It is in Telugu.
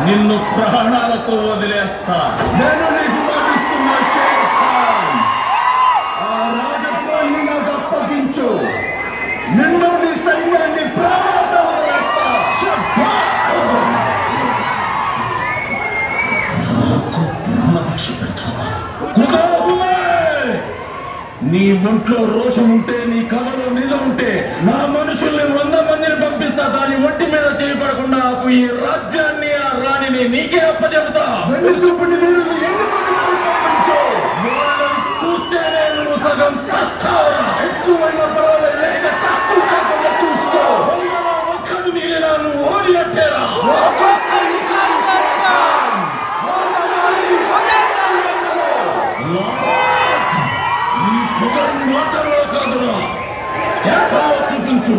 నిన్ను ప్రాణాలతో వదిలేస్తా. నేను నీకు లభిస్తున్న షేర్ ఖాన్. ఆ రాజద్రోహిని నాకు అప్పగించు. నిన్ను నీ సైన్యాన్ని ప్రాణాలతో వదిలేస్తా. నాకు ప్రాణపక్ష పెడతావా? నీ ఒంట్లో రోషం ఉంటే, నీ కళలో నిజం ఉంటే, నా మనుషుల్ని 100 మందిని పంపిస్తా. దాని ఒంటి మీద చేయబడకుండా ఈ రాజ్యాన్ని, ఆ రాణిని నీకే అప్పచెబుతా. వెన్ను చూపుని వీరులు పంపించు. చూస్తేనే నువ్వు సగం చస్తావా? ఎక్కువైన పర్వాలేదు, తక్కువ కాకుండా చూసుకో. 100లో 1 మిగిలినా నువ్వు ఓడినట్టేరా. మాటల్లో కాదురా, చేతల్లో చూపించు.